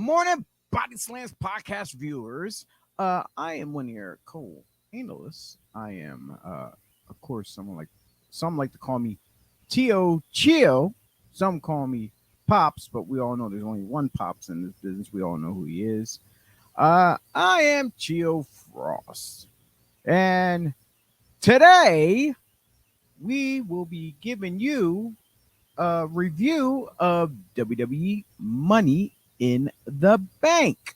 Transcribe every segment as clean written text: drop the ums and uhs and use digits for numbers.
morning, BodySlams podcast viewers. I am one of your co-analysts. I am, of course, some like to call me Tio Chio. Some call me Pops, but we all know there's only one Pops in this business. We all know who he is. I am Chio Frost, and today we will be giving you a review of WWE Money in the Bank.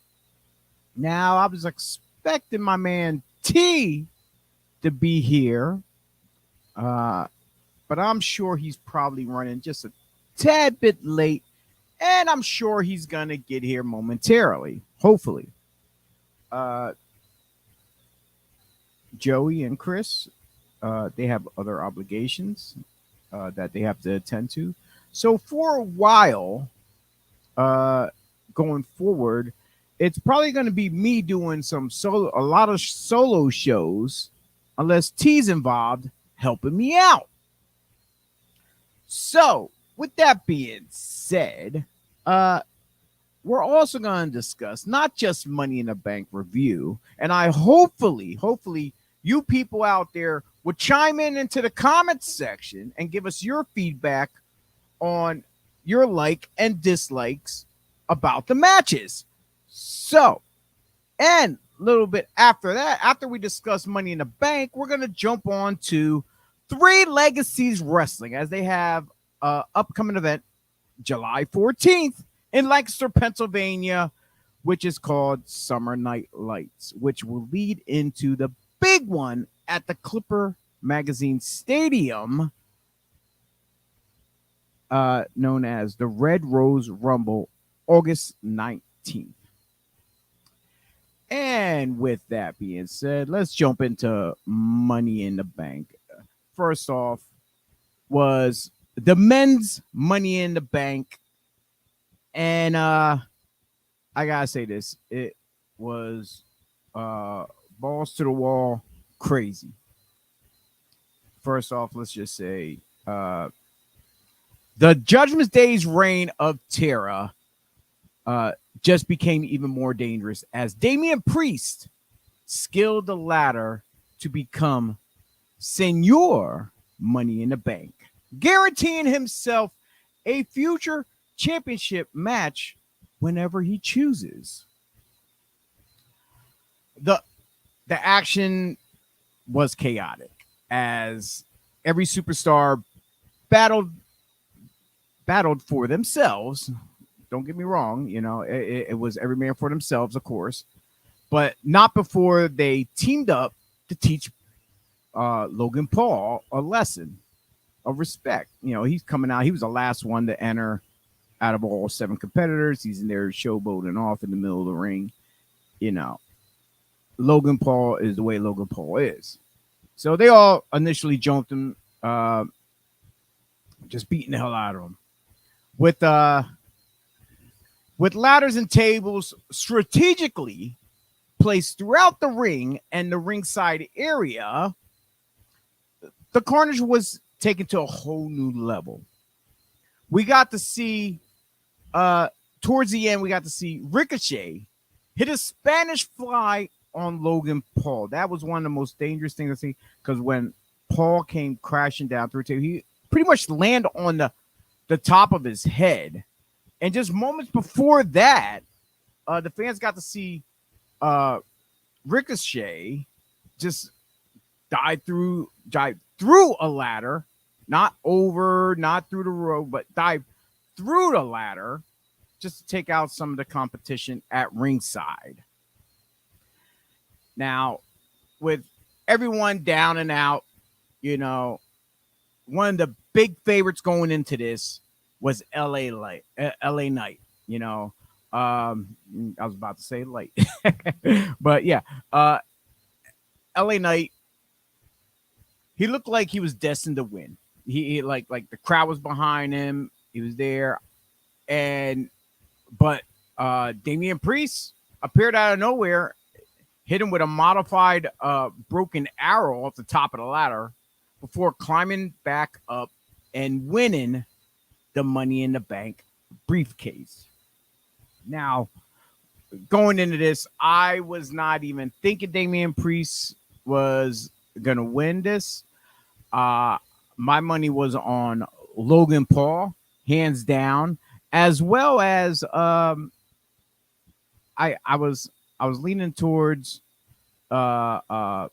Now, I was expecting my man T to be here, but I'm sure he's probably running just a tad bit late, and I'm sure he's going to get here momentarily, hopefully. Joey and Chris, they have other obligations that they have to attend to. So for a while, going forward, it's probably going to be me doing a lot of solo shows, unless T's involved helping me out. So with that being said, we're also going to discuss not just Money in the Bank review, and I hopefully you people out there would chime into the comments section and give us your feedback on your like and dislikes about the matches. So, and a little bit after that, after we discuss Money in the Bank, we're going to jump on to 3 Legacies Wrestling, as they have an upcoming event July 14th in Lancaster, Pennsylvania, which is called Summer Night Lights, which will lead into the big one at the Clipper Magazine Stadium, known as the Red Rose Rumble, August 19th. And with that being said, let's jump into Money in the Bank. First off was the men's Money in the Bank. And I gotta say this, it was balls to the wall crazy. First off, let's just say the Judgment Day's reign of terror just became even more dangerous as Damian Priest scaled the ladder to become Senor Money in the Bank, guaranteeing himself a future championship match whenever he chooses. The action was chaotic as every superstar battled for themselves. Don't get me wrong, it was every man for themselves, of course, but not before they teamed up to teach Logan Paul a lesson of respect. He's coming out. He was the last one to enter out of all 7 competitors. He's in there showboating off in the middle of the ring. Logan Paul is the way Logan Paul is. So they all initially jumped him, just beating the hell out of him. With ladders and tables strategically placed throughout the ring and the ringside area, the carnage was taken to a whole new level. We got to see, towards the end, Ricochet hit a Spanish fly on Logan Paul. That was one of the most dangerous things to see, because when Paul came crashing down through the table, he pretty much landed on the top of his head. And just moments before that, the fans got to see Ricochet just dive through a ladder, not through the rope, but dive through the ladder just to take out some of the competition at ringside. Now, with everyone down and out, one of the big favorites going into this was LA Knight. I was about to say Light, but yeah, LA Knight. He looked like he was destined to win. He like the crowd was behind him. He was there, but Damian Priest appeared out of nowhere, hit him with a modified broken arrow off the top of the ladder before climbing back up and winning the Money in the Bank briefcase. Now, going into this, I was not even thinking Damian Priest was gonna win this. Uh, my money was on Logan Paul, hands down, as well as I was leaning towards uh, uh,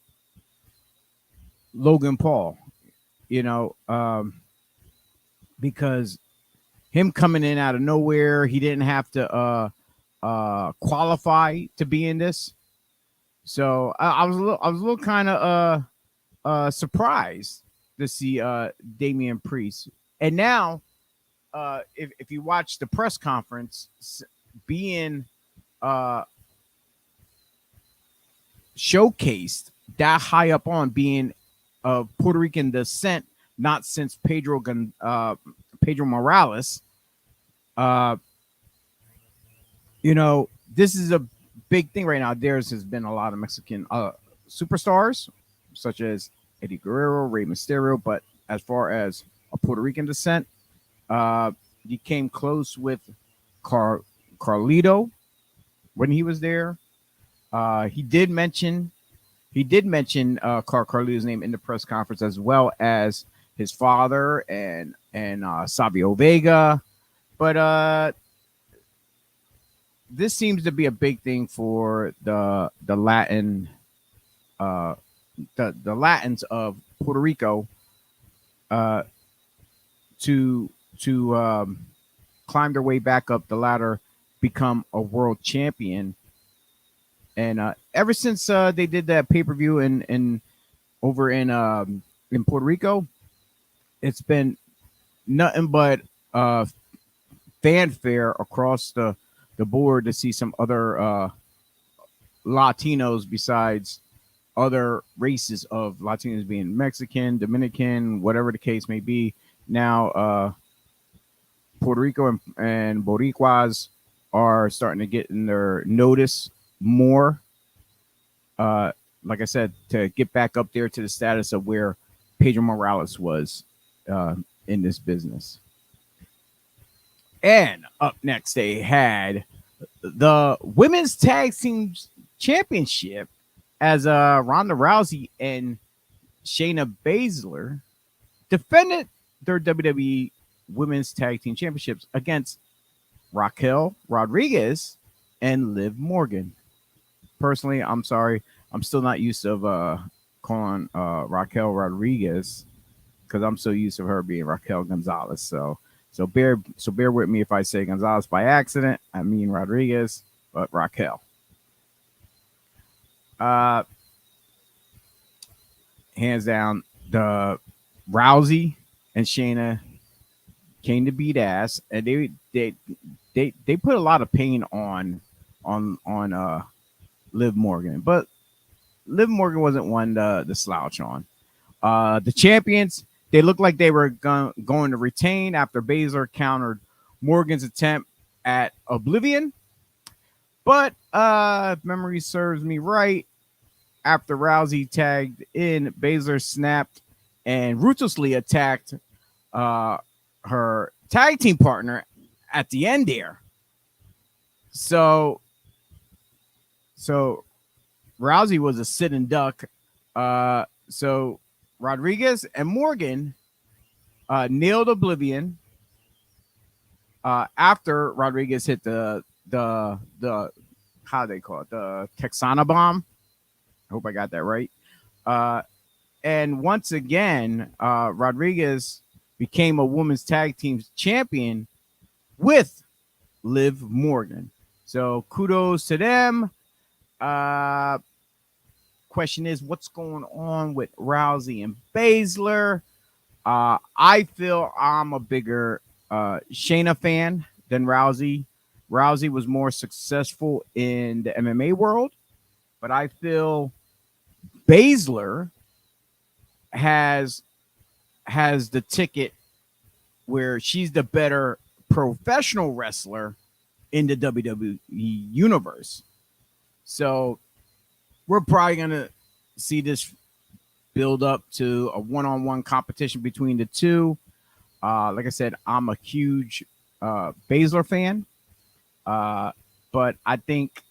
Logan Paul. You know, because him coming in out of nowhere, he didn't have to qualify to be in this. So I was a little kind of surprised to see Damian Priest. And now, if you watch the press conference, being uh, showcased that high up on being of Puerto Rican descent, not since Pedro Morales. Uh, this is a big thing right now. There's has been a lot of Mexican superstars, such as Eddie Guerrero, Rey Mysterio, but as far as a Puerto Rican descent, uh, he came close with Carlito when he was there. He did mention Carlito's name in the press conference, as well as his father and Savio Vega. But this seems to be a big thing for the Latin uh, the Latins of Puerto Rico uh, to climb their way back up the ladder, become a world champion. And ever since they did that pay per view in over in Puerto Rico, it's been nothing but fanfare across the board to see some other Latinos besides other races of Latinos, being Mexican, Dominican, whatever the case may be. Now, Puerto Rico and Boricuas are starting to get in their notice more. Uh, like I said, to get back up there to the status of where Pedro Morales was in this business. And up next, they had the Women's Tag Team Championship, as Ronda Rousey and Shayna Baszler defended their WWE Women's Tag Team Championships against Raquel Rodriguez and Liv Morgan. Personally, I'm sorry, I'm still not used to calling Raquel Rodriguez, because I'm so used to her being Raquel Gonzalez. So bear with me if I say Gonzalez by accident. I mean Rodriguez, but Raquel. Hands down, the Rousey and Shayna came to beat ass, and they put a lot of pain on Liv Morgan, but Liv Morgan wasn't one to slouch on. The champions, they looked like they were going to retain after Baszler countered Morgan's attempt at Oblivion. But if memory serves me right, after Rousey tagged in, Baszler snapped and ruthlessly attacked her tag team partner at the end there. So Rousey was a sitting duck. So Rodriguez and Morgan nailed Oblivion after Rodriguez hit the how do they call it, the Texana bomb. I hope I got that right. And once again, Rodriguez became a women's tag team champion with Liv Morgan. So kudos to them. Question is, what's going on with Rousey and Baszler? I feel I'm a bigger Shayna fan than Rousey. Rousey was more successful in the MMA world, but I feel Baszler has the ticket where she's the better professional wrestler in the WWE universe. So we're probably going to see this build up to a one-on-one competition between the two. Like I said, I'm a huge Baszler fan, but I think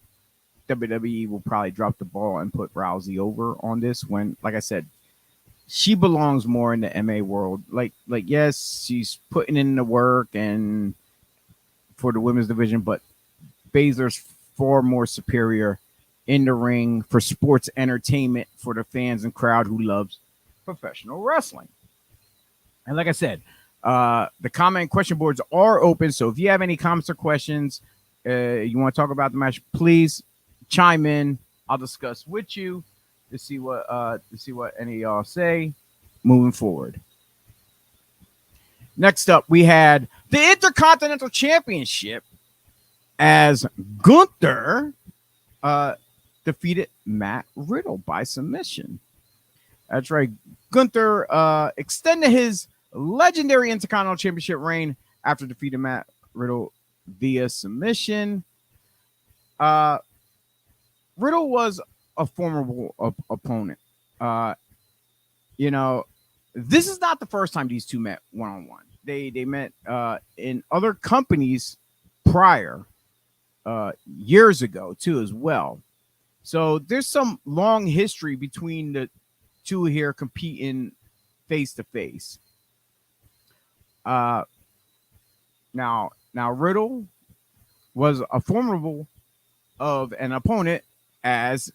WWE will probably drop the ball and put Rousey over on this when, like I said, she belongs more in the MA world. Like yes, she's putting in the work and for the women's division, but Baszler's far more superior in the ring for sports entertainment for the fans and crowd who loves professional wrestling. And like I said, the comment and question boards are open. So if you have any comments or questions, you want to talk about the match, please chime in. I'll discuss with you to see what any of y'all say moving forward. Next up, we had the Intercontinental Championship as Gunther defeated Matt Riddle by submission. That's right. Gunther extended his legendary Intercontinental Championship reign after defeating Matt Riddle via submission. Riddle was a formidable opponent. This is not the first time these two met one-on-one. They met in other companies prior, years ago too as well. So there's some long history between the two here competing face to face. Now Riddle was a formidable of an opponent as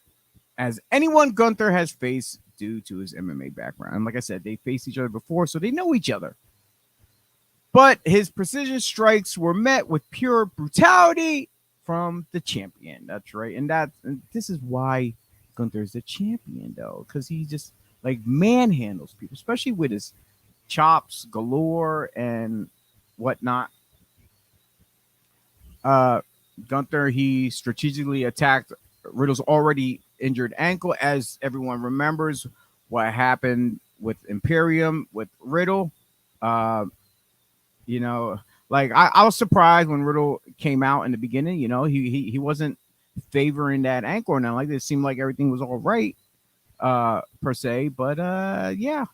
anyone Gunther has faced due to his MMA background. And like I said, they faced each other before, so they know each other. But his precision strikes were met with pure brutality from the champion. That's right. And this is why Gunther's the champion, though, because he just like manhandles people, especially with his chops galore and whatnot. Gunther, he strategically attacked Riddle's already injured ankle, as everyone remembers what happened with Imperium with Riddle. I was surprised when Riddle came out in the beginning. He wasn't favoring that ankle, and like it seemed like everything was all right, per se. But yeah,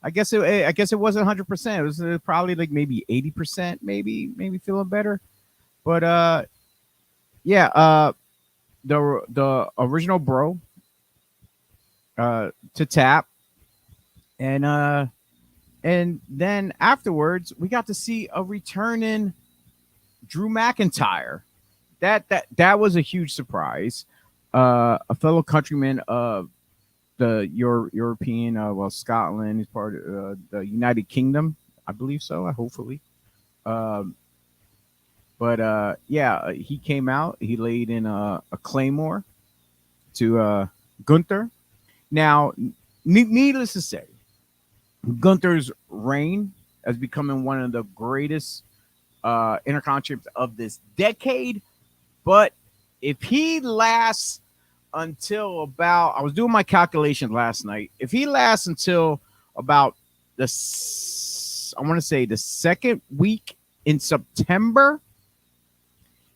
I guess it wasn't 100%. It was probably like maybe 80%, maybe feeling better. But yeah, the original bro to tap, and then afterwards we got to see a returning Drew McIntyre. That was a huge surprise. A fellow countryman of the European, Scotland. He's part of the United Kingdom, I believe so. Hopefully. But yeah, he came out. He laid in a claymore to Gunther. Now, needless to say, Gunther's reign as becoming one of the greatest Intercontinental champions of this decade. But if he lasts until about, I was doing my calculation last night. If he lasts until about I want to say the second week in September,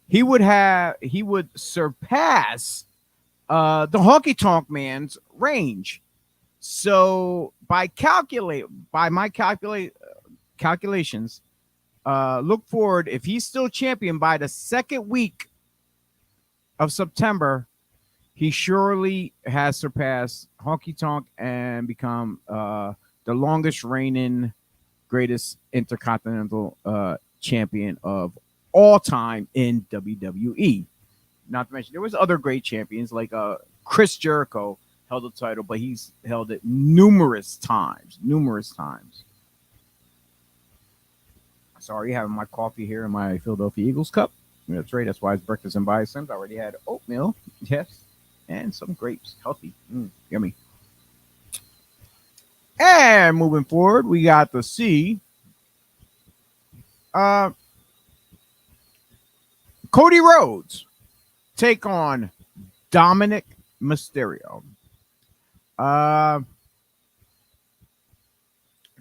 he would surpass the Honky Tonk Man's range. So by my calculations, look forward, if he's still champion by the second week of September, he surely has surpassed Honky Tonk and become the longest reigning greatest Intercontinental champion of all time in WWE. Not to mention, there was other great champions like Chris Jericho held the title, but he's held it numerous times. Sorry, having my coffee here in my Philadelphia Eagles cup. That's right. That's why it's breakfast and BodySlams. I already had oatmeal, yes, and some grapes. Healthy, yummy. And moving forward, we got to see Cody Rhodes take on Dominic Mysterio.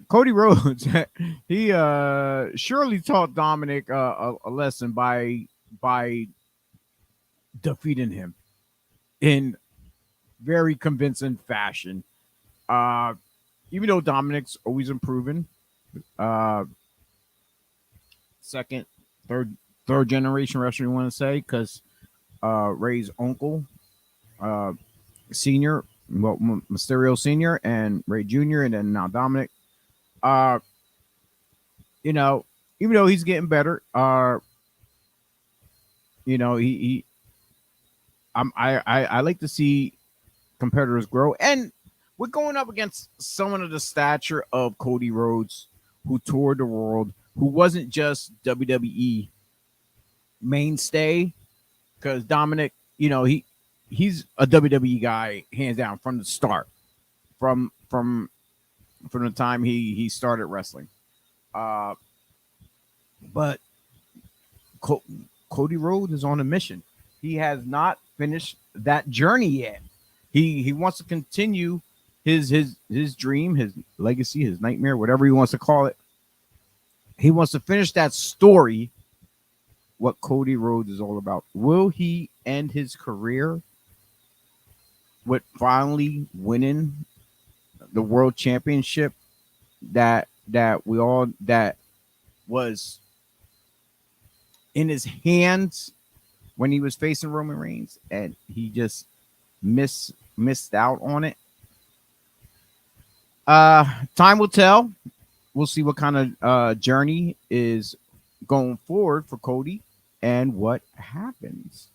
Cody Rhodes, he surely taught Dominic a lesson by defeating him in very convincing fashion. Even though Dominic's always improving, third generation wrestler, you want to say, because Ray's uncle Senior, well, Mysterio Senior and Ray Jr. and then now Dominic. Uh, you know, even though he's getting better, you know, I like to see competitors grow, and we're going up against someone of the stature of Cody Rhodes, who toured the world, who wasn't just WWE mainstay, because Dominic, you know, he's a WWE guy hands down from the start, from the time he started wrestling. Uh, but Co- Cody Rhodes is on a mission. He has not finished that journey yet. He wants to continue his dream, his legacy, his nightmare, whatever he wants to call it. He wants to finish that story. What Cody Rhodes is all about. Will he end his career with finally winning the world championship that was in his hands when he was facing Roman Reigns, and he just missed out on it? Time will tell. We'll see what kind of journey is going forward for Cody and what happens.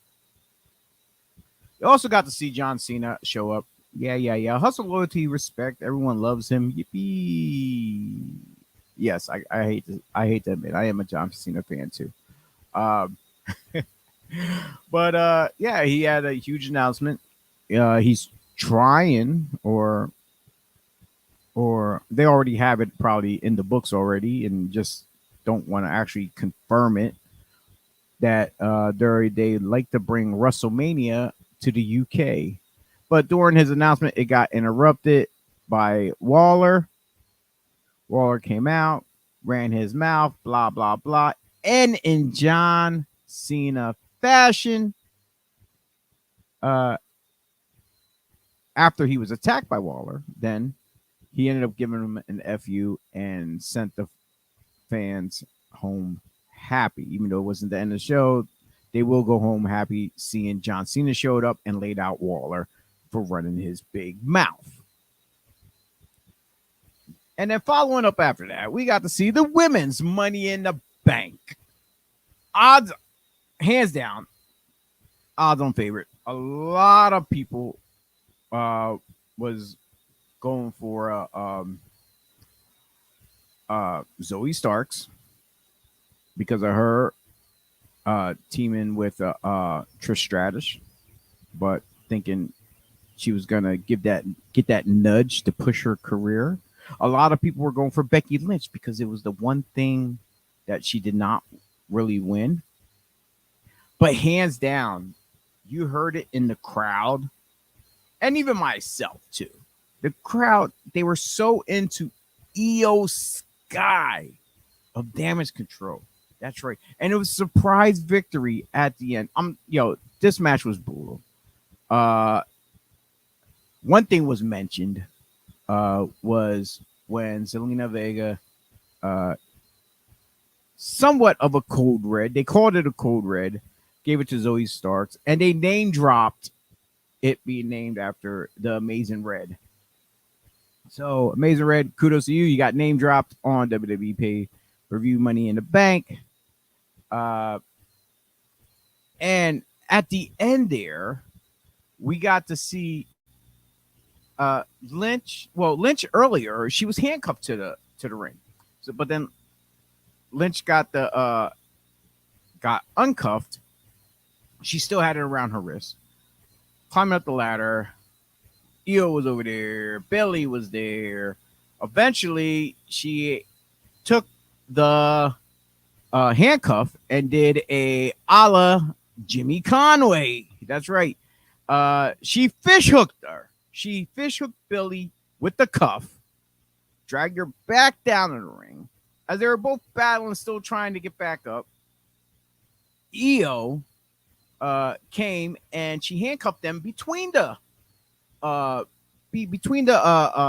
You also got to see John Cena show up. Yeah. Hustle, loyalty, respect. Everyone loves him. Yippee! Yes, I hate to admit I am a John Cena fan too. Um, but yeah, he had a huge announcement. He's trying, or they already have it probably in the books already, and just don't want to actually confirm it. That they like to bring WrestleMania to the UK, but during his announcement, it got interrupted by Waller. Waller came out, ran his mouth, blah blah blah, and in John Cena fashion, uh, after he was attacked by Waller, then he ended up giving him an FU and sent the fans home happy. Even though it wasn't the end of the show, they will go home happy seeing John Cena showed up and laid out Waller for running his big mouth. And then following up after that, we got to see the women's Money in the Bank. Odds, hands down, odds on favorite. A lot of people was going for Zoe Starks because of her teaming with Trish Stratus, but thinking she was gonna get that nudge to push her career. A lot of people were going for Becky Lynch because it was the one thing that she did not really win. But hands down, you heard it in the crowd, and even myself too. The crowd, they were so into Io Sky of Damage Control. That's right. And it was a surprise victory at the end. This match was brutal. One thing was mentioned was when Zelina Vega, somewhat of a code red, they called it a code red, gave it to Zoe Starks, and they name dropped it being named after the Amazing Red. So Amazing Red, kudos to you. You got name dropped on WWE pay-per-view Money in the Bank. And at the end there, we got to see Lynch. Well, Lynch earlier, she was handcuffed to the ring. So, but then Lynch got uncuffed. She still had it around her wrist. Climbing up the ladder. Io was over there. Bayley was there. Eventually, she took the handcuff and did a la Jimmy Conway. That's right. She fish hooked her. She fish hooked Billy with the cuff, dragged her back down in the ring. As they were both battling, still trying to get back up, Io came and she handcuffed them between the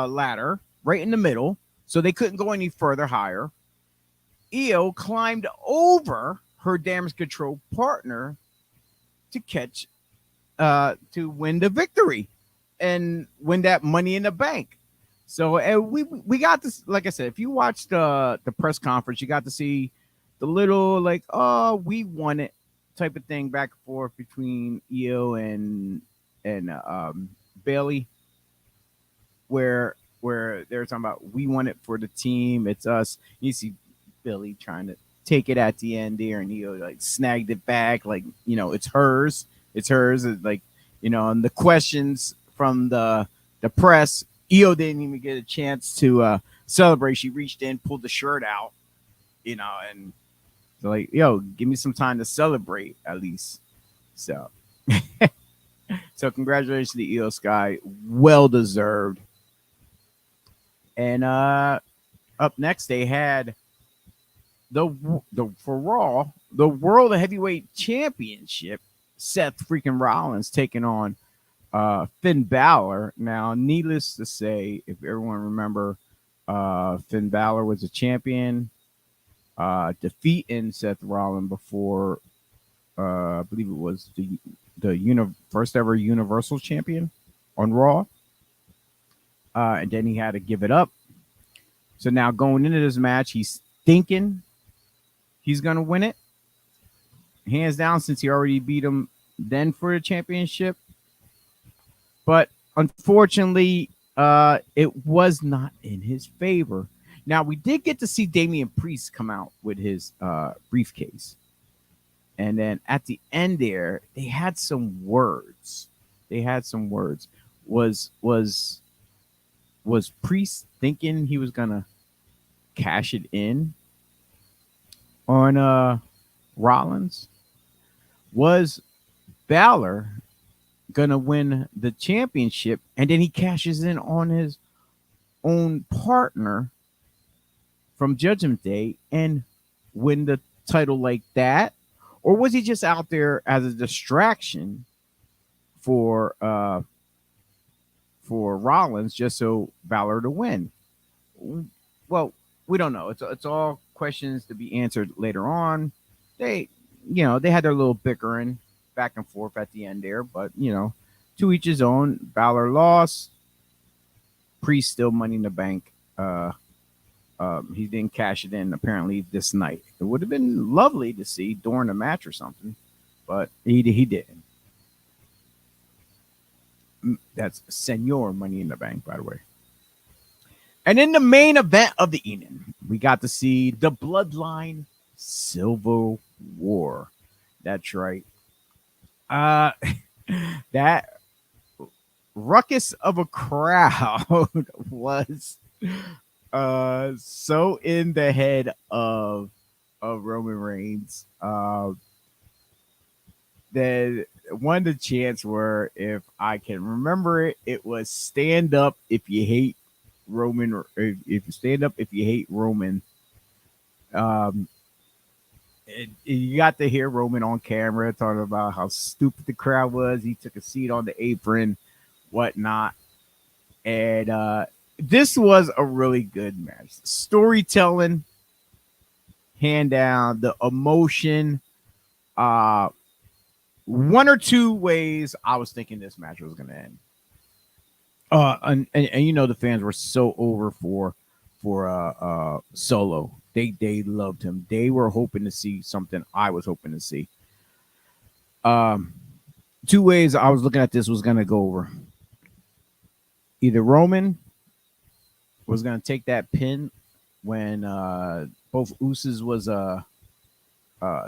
ladder, right in the middle, so they couldn't go any further higher. Io climbed over her Damage Control partner to catch to win the victory and win that Money in the Bank. So and we got this. Like I said, if you watch the press conference, you got to see the little like, oh, we won it type of thing back and forth between Io and Bailey, where they're talking about we want it for the team. It's us. You see Billy trying to take it at the end there, and Io like snagged it back, like it's hers. It's hers. It's like and the questions from the press, Io didn't even get a chance to celebrate. She reached in, pulled the shirt out, and so like, yo, give me some time to celebrate at least. So, so congratulations to Io Sky, well deserved. And up next they had the for Raw, the World Heavyweight Championship. Seth freaking Rollins taking on Finn Balor. Now, needless to say, if everyone remember, Finn Balor was a champion, defeating Seth Rollins before, I believe it was the first ever Universal Champion on Raw, and then he had to give it up. So now going into this match, he's thinking he's gonna win it, hands down, since he already beat him then for the championship. But unfortunately, it was not in his favor. Now, we did get to see Damian Priest come out with his briefcase. And then at the end there, they had some words. Was Priest thinking he was gonna cash it in on Rollins? Was Balor gonna win the championship and then he cashes in on his own partner from Judgment Day and win the title like that? Or was he just out there as a distraction for Rollins just so Balor to win? Well, we don't know. It's all questions to be answered later on. They had their little bickering back and forth at the end there, but to each his own. Balor lost. Priest still Money in the Bank. He didn't cash it in apparently this night. It would have been lovely to see during the match or something, but he didn't. That's Senor Money in the Bank, by the way. And in the main event of the evening, we got to see the Bloodline Civil War. That's right. That ruckus of a crowd was so in the head of Roman Reigns. That one of the chants were, if I can remember it, it was stand up if you hate Roman, or if you stand up if you hate Roman. You got to hear Roman on camera talking about how stupid the crowd was. He took a seat on the apron, whatnot. And this was a really good match. Storytelling, hand down, the emotion. One or two ways I was thinking this match was going to end. And the fans were so over for Solo. They loved him. They were hoping to see something I was hoping to see. Two ways I was looking at this was going to go over. Either Roman was going to take that pin when both Usos was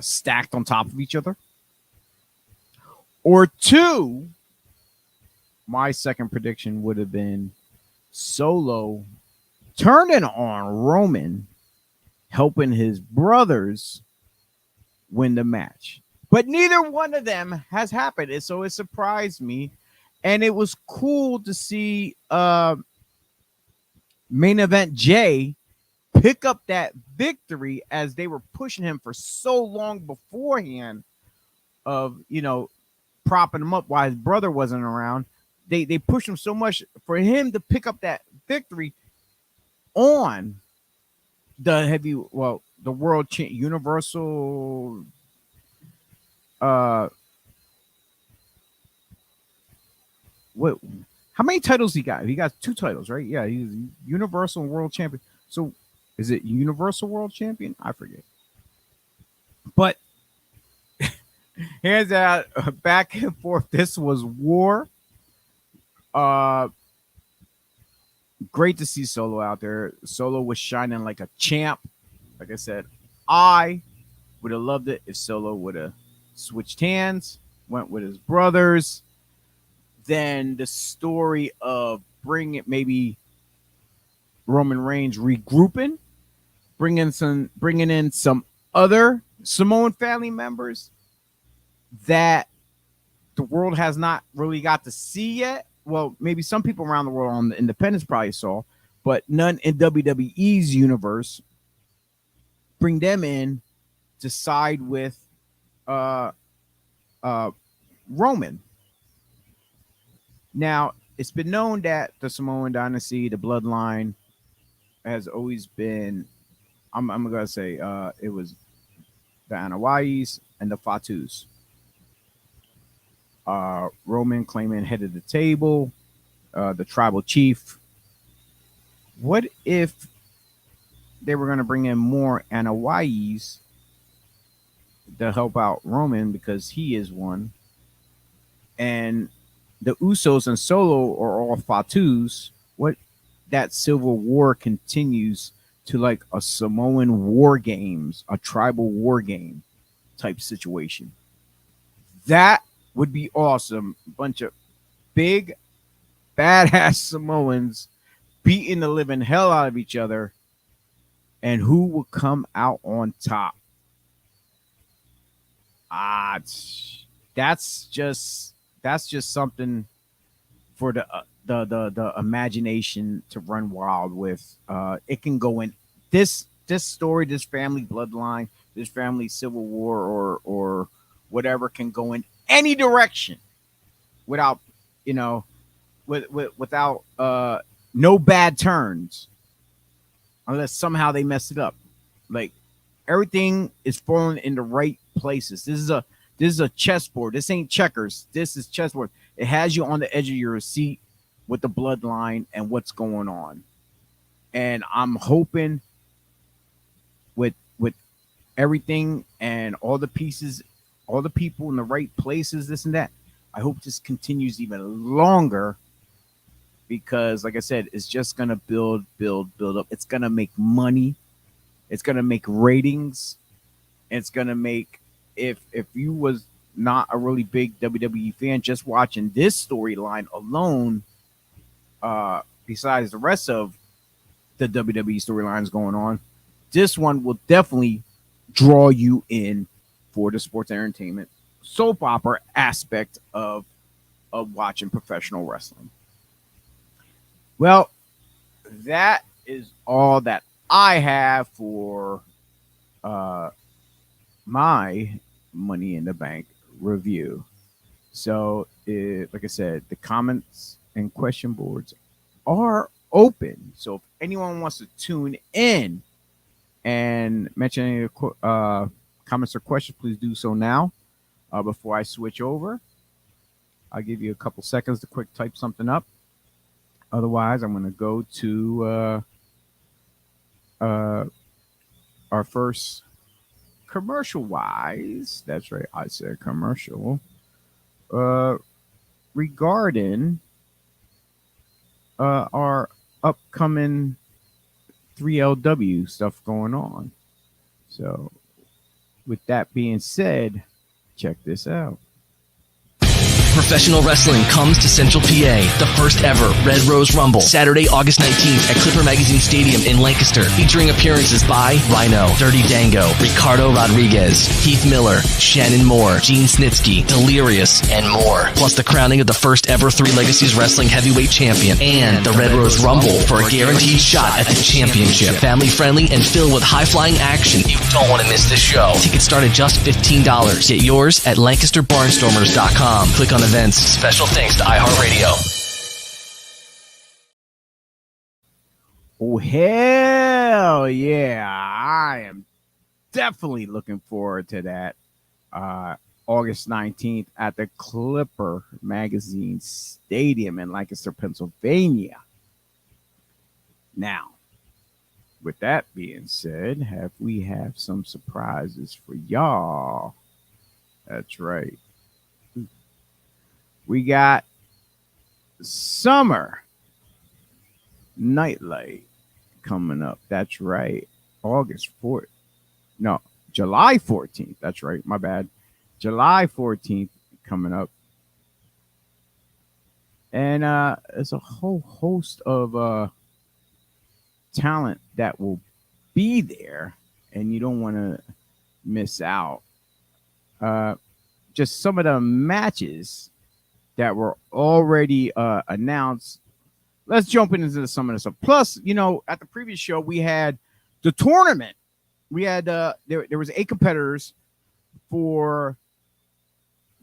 stacked on top of each other, or two, my second prediction would have been Solo turning on Roman, helping his brothers win the match. But neither one of them has happened. And so it surprised me. And it was cool to see main event Jay pick up that victory, as they were pushing him for so long beforehand of, propping him up while his brother wasn't around. They pushed him so much for him to pick up that victory on the world universal what? How many titles he got? He got 2 titles, right? Yeah, he's Universal and World Champion. So is it Universal World Champion? I forget. But hands out, back and forth. This was war. Uh, Great to see Solo out there. Solo was shining like a champ. Like I said, I would have loved it if Solo would have switched hands, went with his brothers. Then the story of bringing Roman Reigns regrouping, bringing in some other Samoan family members that the world has not really got to see yet. Well, maybe some people around the world on the independents probably saw, but none in WWE's universe. Bring them in to side with uh, Roman. Now, it's been known that the Samoan dynasty, the bloodline, has always been. I'm gonna say it was the Anawais and the Fatus. Roman claiming head of the table, the tribal chief. What if they were going to bring in more Anawais to help out Roman because he is one, and the Usos and Solo are all Fatus? What that civil war continues to like a Samoan war games, a tribal war game type situation. That would be awesome. A bunch of big, badass Samoans beating the living hell out of each other, and who will come out on top? Ah, that's just something for the imagination to run wild with. It can go in this story, this family bloodline, this family civil war, or whatever can go in any direction without without no bad turns unless somehow they mess it up. Like everything is falling in the right places. This is a chessboard. This ain't checkers. This is chessboard. It has you on the edge of your seat with the bloodline and what's going on. And I'm hoping with everything and all the pieces, all the people in the right places, this and that. I hope this continues even longer because, like I said, it's just gonna build up. It's gonna make money. It's gonna make ratings. It's gonna make if you was not a really big WWE fan, just watching this storyline alone, besides the rest of the WWE storylines going on, this one will definitely draw you in for the sports entertainment soap opera aspect of watching professional wrestling. Well, that is all that I have for my Money in the Bank review. So, like I said, the comments and question boards are open. So, if anyone wants to tune in and mention any comments or questions, please do so now. Before I switch over, I'll give you a couple seconds to quick type something up. Otherwise, I'm going to go to our first commercial wise. That's right, I said commercial. Regarding our upcoming 3LW stuff going on. So, with that being said, check this out. Professional wrestling comes to Central PA. The first ever Red Rose Rumble, Saturday, August 19th at Clipper Magazine Stadium in Lancaster, featuring appearances by Rhino, Dirty Dango, Ricardo Rodriguez, Heath Miller, Shannon Moore, Gene Snitsky, Delirious, and more. Plus the crowning of the first ever Three Legacies Wrestling Heavyweight Champion and the Red Rose Rumble for a guaranteed shot at the championship. Family friendly and filled with high-flying action. You don't want to miss this show. Tickets start at just $15. Get yours at LancasterBarnstormers.com. Click on events. Special thanks to iHeartRadio. Oh, hell yeah. I am definitely looking forward to that. August 19th at the Clipper Magazine Stadium in Lancaster, Pennsylvania. Now, with that being said, we have some surprises for y'all. That's right. We got Summer Nightlight coming up. That's right. August 4th. No, July 14th. That's right. My bad. July 14th coming up. And there's a whole host of talent that will be there, and you don't want to miss out. Just some of the matches that were already announced. Let's jump into some of this stuff. Plus, at the previous show we had the tournament. We had there was 8 competitors for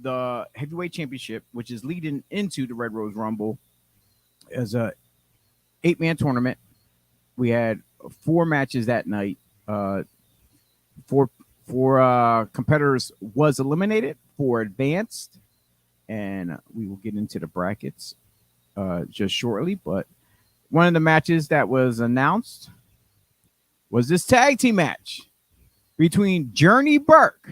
the heavyweight championship, which is leading into the Red Rose Rumble as a 8-man tournament. We had 4 matches that night. Four competitors was eliminated, 4 advanced, and we will get into the brackets just shortly. But one of the matches that was announced was this tag team match between Journey Burke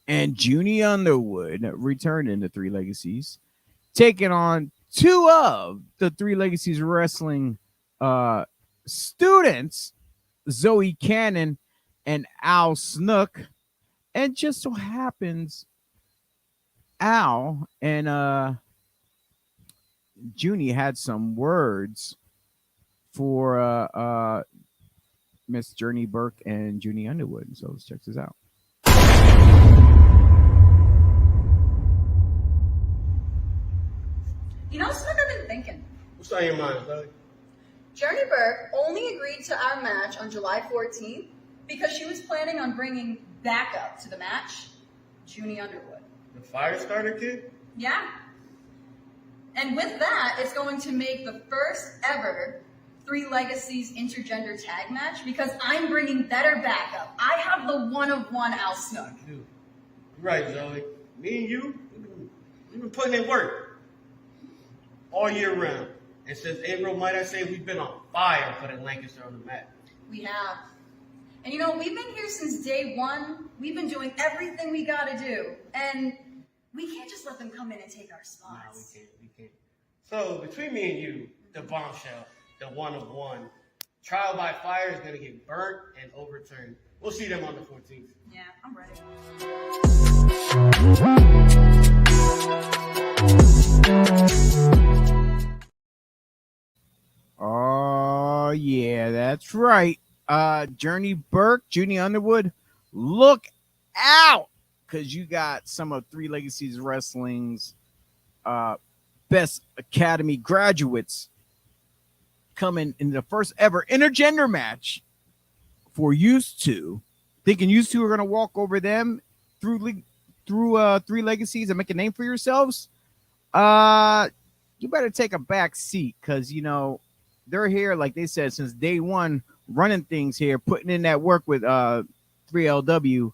and Junie Underwood, returning the 3 Legacies, taking on 2 of the 3 Legacies wrestling students, Zoe Cannon and Al Snook. And just so happens Al and Junie had some words for Miss Journey Burke and Junie Underwood. So let's check this out. You know something I've been thinking? What's on your mind, Zoe? Journey Burke only agreed to our match on July 14th because she was planning on bringing backup to the match, Junie Underwood. The fire starter kid? Yeah. And with that, it's going to make the first ever 3 Legacies intergender tag match because I'm bringing better backup. I have the one-of-one Al Snook. Dude, you're right, Zoe. Me and you, we've been putting in work all year round. And since April, might I say, we've been on fire putting Lancaster on the map. We have. And we've been here since day one. We've been doing everything we gotta do. And we can't just let them come in and take our spots. No, we can't. So, between me and you, the bombshell, the one-of-one, trial by fire is going to get burnt and overturned. We'll see them on the 14th. Yeah, I'm ready. Oh, yeah, that's right. Journey Burke, Junie Underwood, look out, because you got some of 3 Legacies Wrestling's best academy graduates coming in the first ever intergender match for used to, thinking used to are going to walk over them through 3 Legacies and make a name for yourselves. You better take a back seat, because they're here, like they said, since day one, running things here, putting in that work with 3LW,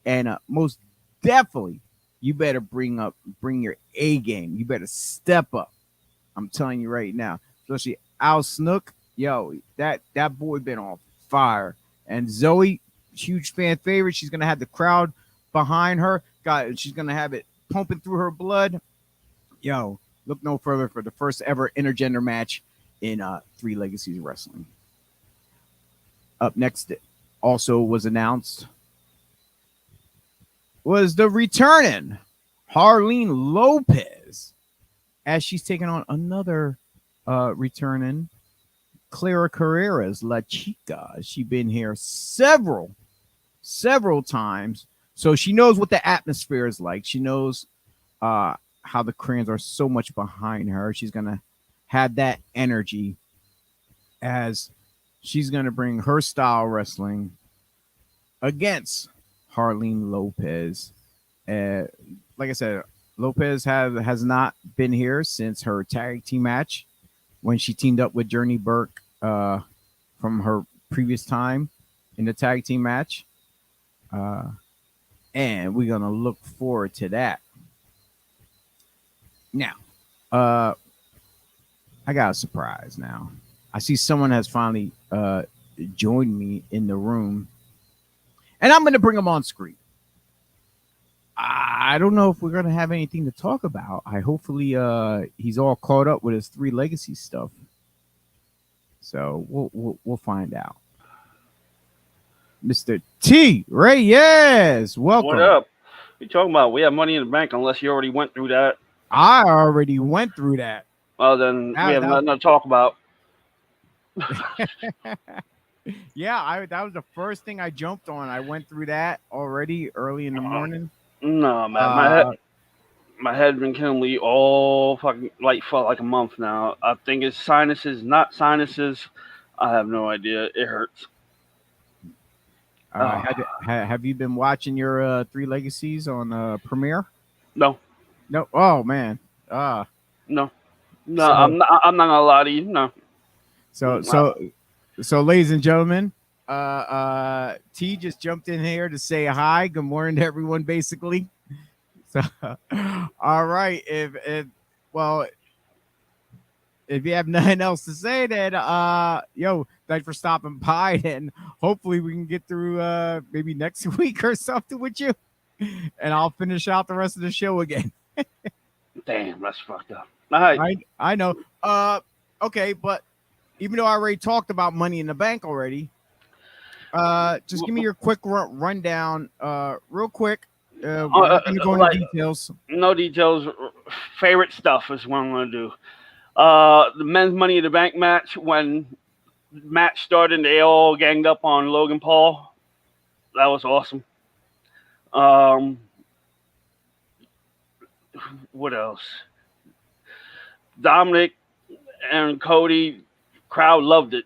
and most definitely you better bring your A game. You better step up. I'm telling you right now, especially Al Snook. Yo, that boy been on fire. And Zoe, huge fan favorite. She's gonna have the crowd behind her. She's gonna have it pumping through her blood. Yo, look no further for the first ever intergender match in 3 Legacies Wrestling. Up next, also was announced, was the returning Harleen Lopez, as she's taking on another returning Clara Carrera's La Chica. She's been here several times, so she knows what the atmosphere is like. She knows how the crayons are so much behind her. She's gonna have that energy, as she's gonna bring her style wrestling against Harleen Lopez. Like I said, Lopez has not been here since her tag team match when she teamed up with Journey Burke from her previous time in the tag team match. and we're gonna look forward to that. Now, uh, I got a surprise. Now, I see someone has finally joined me in the room, and I'm gonna bring him on screen. I don't know if we're gonna have anything to talk about. I hopefully he's all caught up with his three legacy stuff. So we'll find out. Mr. T Reyes, welcome. What up? You talking about? We have money in the bank unless you already went through that. I already went through that. Well, then we have nothing to talk about. Yeah, that was the first thing I jumped on. I went through that already early in the morning. No, man, my head been killing me all fucking for like a month now. I think it's sinuses, not sinuses. I have no idea. It hurts. Have you been watching your three legacies on Premiere? No. No. Oh man. No. I'm not gonna lie to you. No. So, ladies and gentlemen, T just jumped in here to say hi. Good morning to everyone, basically. So, all right. If you have nothing else to say, then thanks for stopping by, and hopefully we can get through maybe next week or something with you, and I'll finish out the rest of the show again. Damn, that's fucked up. All right. I know. Okay, but even though I already talked about Money in the Bank already, just give me your quick rundown, real quick. We're not going to go into details. No details. Favorite stuff is what I'm going to do. The men's Money in the Bank match, when the match started, they all ganged up on Logan Paul. That was awesome. What else? Dominic and Cody, crowd loved it.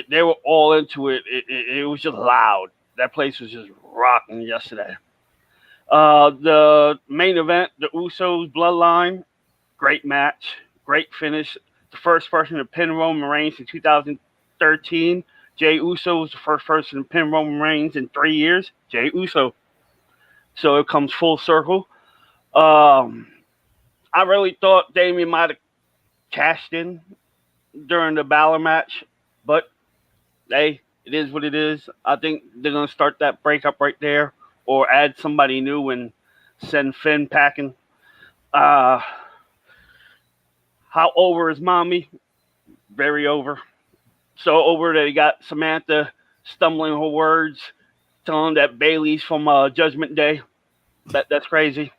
They were all into it. It was just loud. That place was just rocking yesterday. The main event, the Usos Bloodline, great match, great finish. The first person to pin Roman Reigns in 2013. Jey Uso was the first person to pin Roman Reigns in 3 years. Jey Uso. So it comes full circle. I really thought Damian might have cashed in during the Balor match, but hey, it is what it is. I think they're going to start that breakup right there, or add somebody new and send Finn packing. How over is mommy? Very over. So over that he got Samantha stumbling her words, telling that Bailey's from Judgment Day. That's crazy.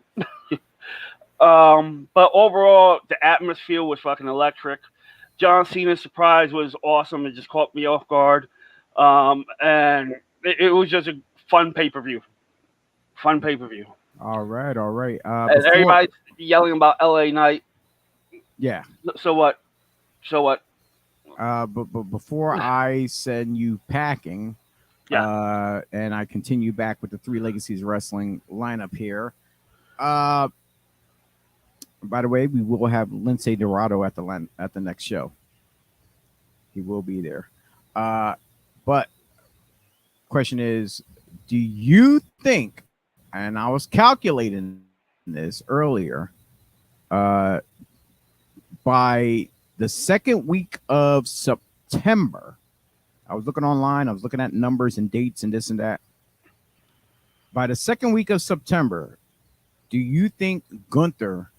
But overall, the atmosphere was fucking electric. John Cena's surprise was awesome. It just caught me off guard. And it was just a fun pay-per-view. All right. And everybody's yelling about LA Knight. Yeah. So what? But before I send you packing, and I continue back with the Three Legacies Wrestling lineup here. By the way, we will have Lindsay Dorado at the next show. He will be there. But question is, do you think, and I was calculating this earlier, by the second week of September, I was looking online, I was looking at numbers and dates and this and that. By the second week of September, do you think Gunther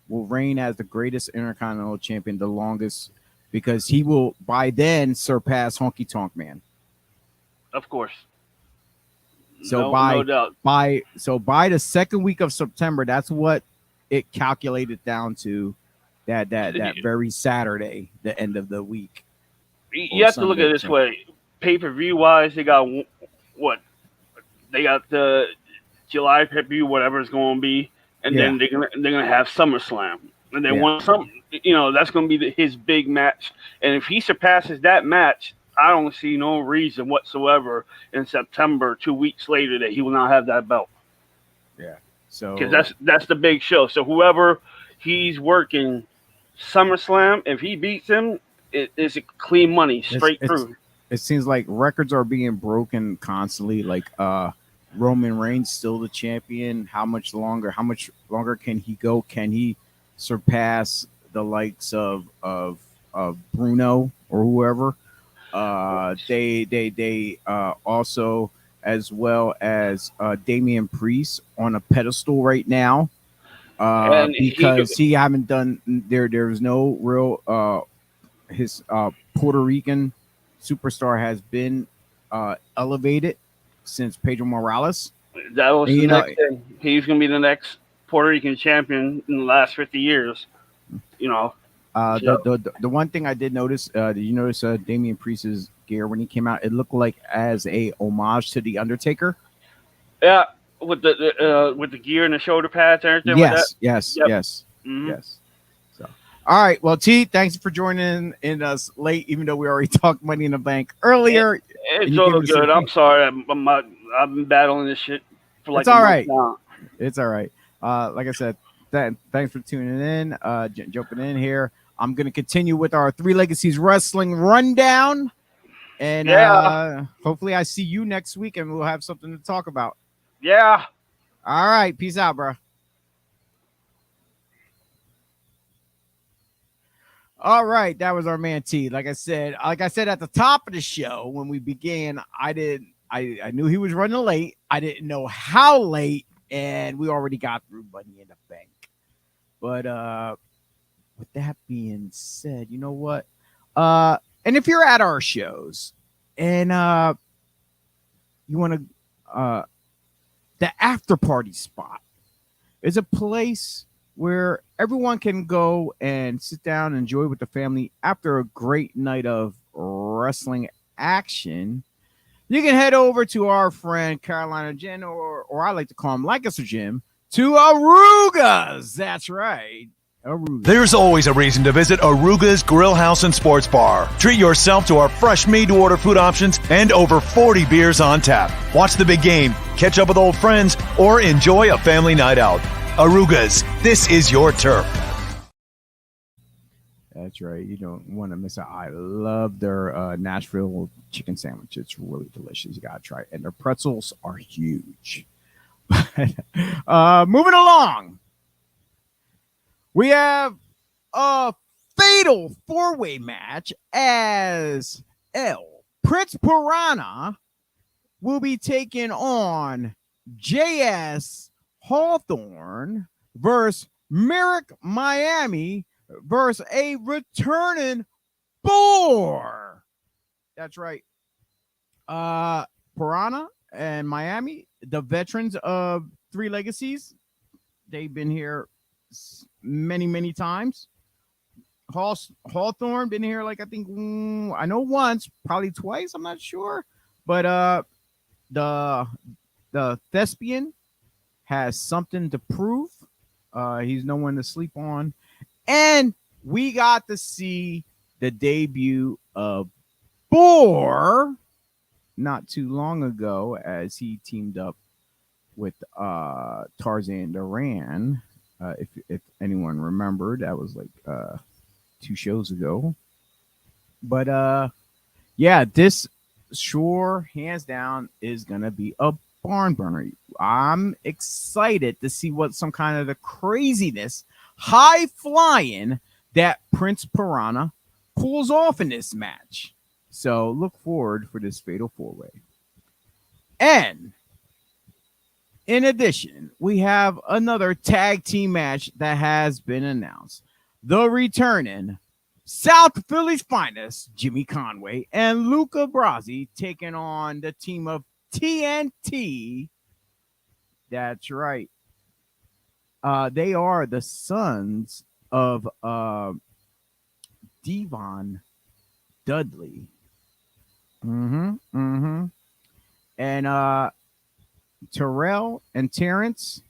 will reign as the greatest Intercontinental Champion the longest, because he will by then surpass Honky Tonk Man? Of course. So no doubt. by the second week of September, that's what it calculated down to. That very Saturday, the end of the week. You have to look at it this way. Pay-per-view wise, they got what? They got the July pay-per-view, whatever it's going to be, and then they're gonna have SummerSlam, and they want something. That's going to be his big match. And if he surpasses that match, I don't see no reason whatsoever in September, 2 weeks later, that he will not have that belt. Yeah. So because that's the big show. So whoever he's working SummerSlam, if he beats him, it's clean money straight through. It seems like records are being broken constantly. Like Roman Reigns still the champion? How much longer? How much longer can he go? Can he surpass the likes of Bruno or whoever? They also, as well as Damian Priest on a pedestal right now, And he could, because he haven't done there's no real his Puerto Rican superstar has been elevated since Pedro Morales. that was And, the you know, next thing. He's gonna be the next Puerto Rican champion in the last 50 years. You know. So, the one thing I did notice, did you notice Damian Priest's gear when he came out? It looked like as a homage to the Undertaker. yeah, with the gear and the shoulder pads and everything like that. Yes, yes, Yep. yes, Hmm. yes. So, all right. Well, T, thanks for joining in us late, even though we already talked Money in the Bank earlier. And It's you gave all us good. I'm sorry. I've been battling this shit for like It's a all month right. now. It's all right. Like I said, thanks for tuning in, jumping in here. I'm going to continue with our Three Legacies Wrestling rundown. And Yeah. hopefully I see you next week and we'll have something to talk about. Yeah. All right. Peace out, bro. All right, that was our man T. Like I said at the top of the show when we began, I knew he was running late. I didn't know how late, and we already got through Money in the Bank. But with that being said, you know what? And if you're at our shows and you want to the after party spot is a place where everyone can go and sit down and enjoy with the family after a great night of wrestling action. You can head over to our friend Carolina Jen, or I like to call him Lancaster Jim, to Arugas. That's right. Arugas. There's always a reason to visit Aruga's Grill House and Sports Bar. Treat yourself to our fresh made-to-order food options and over 40 beers on tap. Watch the big game, catch up with old friends, or enjoy a family night out. Aruga's, this is your turf. That's right. You don't want to miss out. I love their Nashville chicken sandwich. It's really delicious. You got to try it. And their pretzels are huge. Moving along. We have a fatal four-way match as Prince Piranha will be taking on J.S. Hawthorne versus Merrick Miami versus a returning Boar. That's right. Piranha and Miami, the veterans of Three Legacies, they've been here many times. Hawthorne been here like I think I know once, probably twice. I'm not sure, but the thespian has something to prove. He's no one to sleep on, and we got to see the debut of Boar not too long ago as he teamed up with Tarzan Duran. If anyone remembered, that was like 2 shows ago. But yeah, this sure hands down is gonna be a barn burner. I'm excited to see what some kind of the craziness, high flying that Prince Piranha pulls off in this match. So look forward for this fatal 4-way. And in addition, we have another tag team match that has been announced. The returning South Philly's finest, Jimmy Conway and Luca Brasi, taking on the team of TNT. That's right. They are the sons of Devon Dudley. And Terrell and Terrence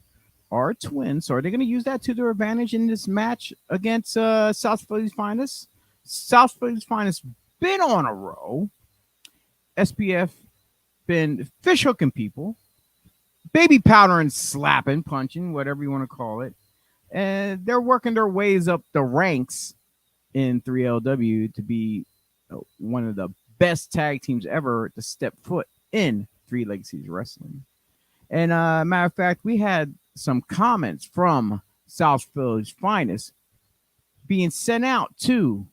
are twins. So are they going to use that to their advantage in this match against South Philly's finest? South Philly's finest been on a roll. SPF been fish hooking people, baby powdering, slapping, punching, whatever you want to call it. And they're working their ways up the ranks in 3LW to be one of the best tag teams ever to step foot in Three Legacies Wrestling. And matter of fact, we had some comments from South Philly's finest being sent out to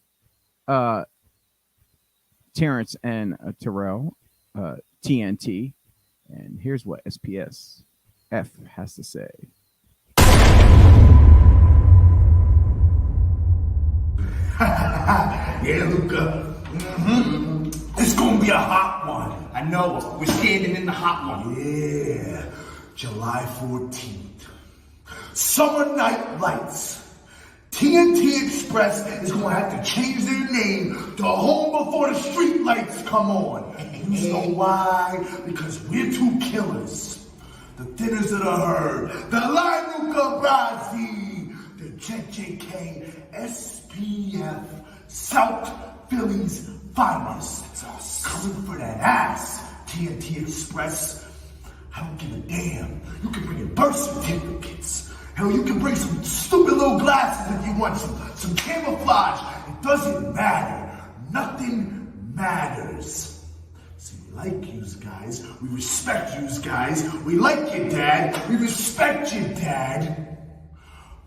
uh, Terrence and Terrell, TNT. And here's what SPS F has to say. Yeah, Luca. It's gonna be a hot one. I know. We're standing in the hot one. Yeah. July 14th. Summer Night Lights. TNT Express is gonna have to change their name to Home Before the Street Lights Come On. You know why? Because we're two killers. The thinners of the herd. The Luca Brasi. The JJK SPF South Philly's finest. Coming for that ass, TNT Express. I don't give a damn. You can bring your birth certificates. Hell, you can bring some stupid little glasses if you want, some camouflage. It doesn't matter. Nothing matters. See, we like yous guys. We respect yous guys. We like your dad. We respect your dad.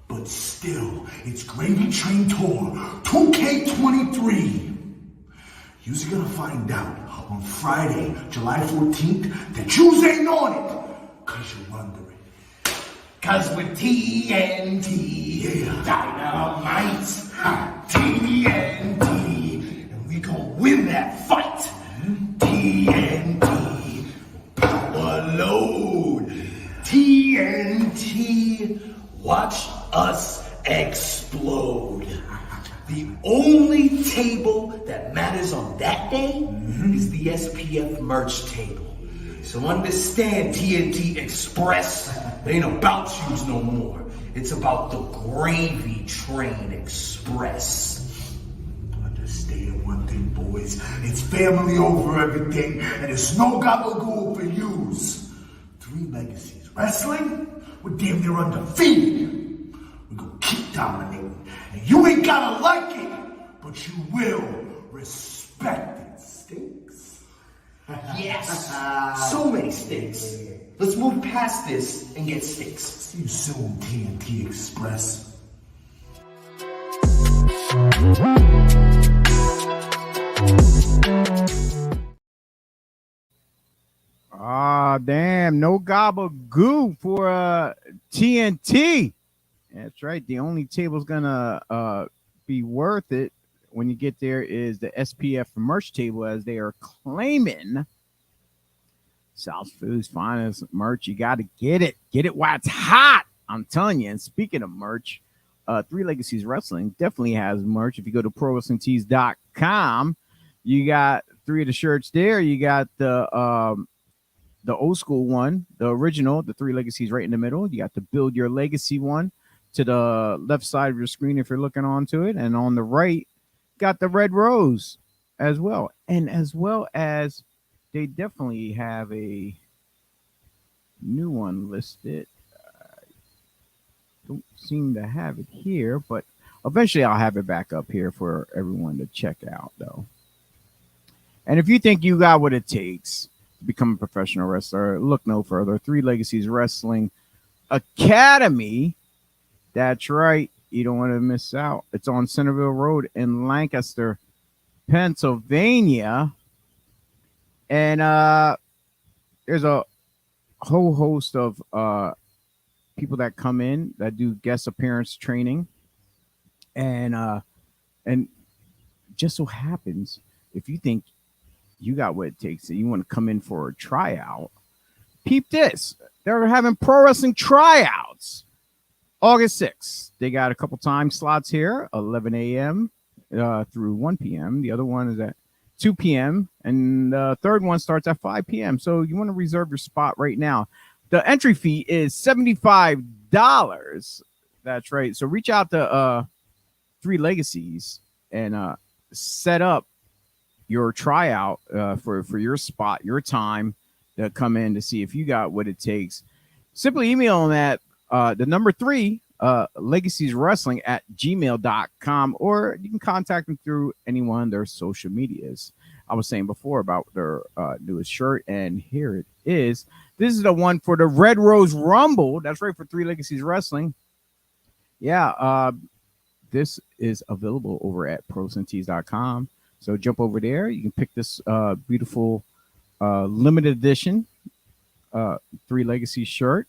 But still, it's Gravy Train Tour 2K23. You're gonna find out on Friday, July 14th, that yous ain't on it. Cause you're wondering. Cause we're TNT, yeah. Dynamite, TNT, and we gon' win that fight. TNT, power load, TNT, watch us explode. The only table that matters on that day is the SPF merch table. So understand, TNT Express, it ain't about yous no more. It's about the Gravy Train Express. Understand one thing, boys. It's family over everything, and it's no gabagool for yous. 3 Legacies Wrestling, we're damn near undefeated. We're gonna keep dominating. And you ain't gotta like it, but you will respect it. Stinks? Yes. So many stinks. Let's move past this and get stinks. See you soon, TNT Express. Ah, damn, no gabagoo for TNT. That's right. The only table's gonna be worth it when you get there is the SPF merch table, as they are claiming South Philly's finest merch. You got to get it. Get it while it's hot. I'm telling you. And speaking of merch, 3 Legacies Wrestling definitely has merch. If you go to ProWrestlingTees.com, you got 3 of the shirts there. You got the old school one, the original, the 3 Legacies right in the middle. You got the Build Your Legacy one to the left side of your screen if you're looking onto it. And on the right, got the Red Rose as well. And as well as they definitely have a new one listed. Don't seem to have it here, but eventually I'll have it back up here for everyone to check out, though. And if you think you got what it takes to become a professional wrestler, look no further. 3 Legacies Wrestling Academy. That's right. You don't want to miss out. It's on Centerville Road in Lancaster, Pennsylvania. And there's a whole host of people that come in that do guest appearance training. And just so happens, if you think you got what it takes and you want to come in for a tryout, peep this. They're having pro wrestling tryouts August 6th. They got a couple time slots here, 11 a.m. Through 1 p.m. The other one is at 2 p.m. And the third one starts at 5 p.m. So you want to reserve your spot right now. The entry fee is $75. That's right. So reach out to 3 Legacies and set up your tryout for your spot, your time to come in to see if you got what it takes. Simply email them at the number 3 Legacies Wrestling at gmail.com, or you can contact them through any one of their social medias. I was saying before about their newest shirt, and here it is. This is the one for the Red Rose Rumble. That's right, for Three Legacies Wrestling. Yeah, this is available over at procentees.com. So jump over there. You can pick this beautiful limited edition Three Legacies shirt.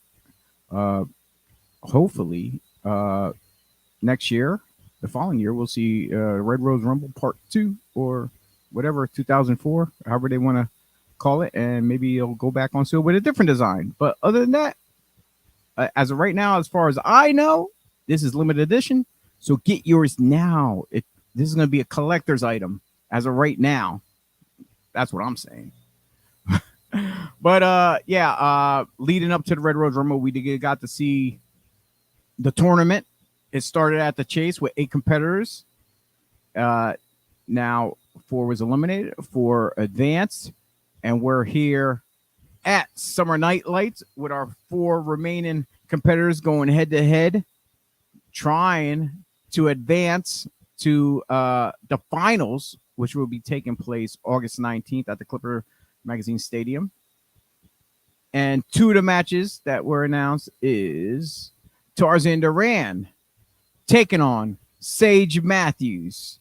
Hopefully, next year, the following year, we'll see Red Rose Rumble Part 2 or whatever, 2004, however they want to call it. And maybe it'll go back on sale with a different design. But other than that, as of right now, as far as I know, this is limited edition. So get yours now. This is going to be a collector's item as of right now. That's what I'm saying. But leading up to the Red Rose Rumble, we got to see the tournament. It started at the Chase with 8 competitors. Now 4 was eliminated, 4 advanced, and we're here at Summer Night Lights with our 4 remaining competitors going head to head, trying to advance to the finals, which will be taking place August 19th at the Clipper Magazine Stadium. And 2 of the matches that were announced is Tarzan Duran taking on Sage Matthews.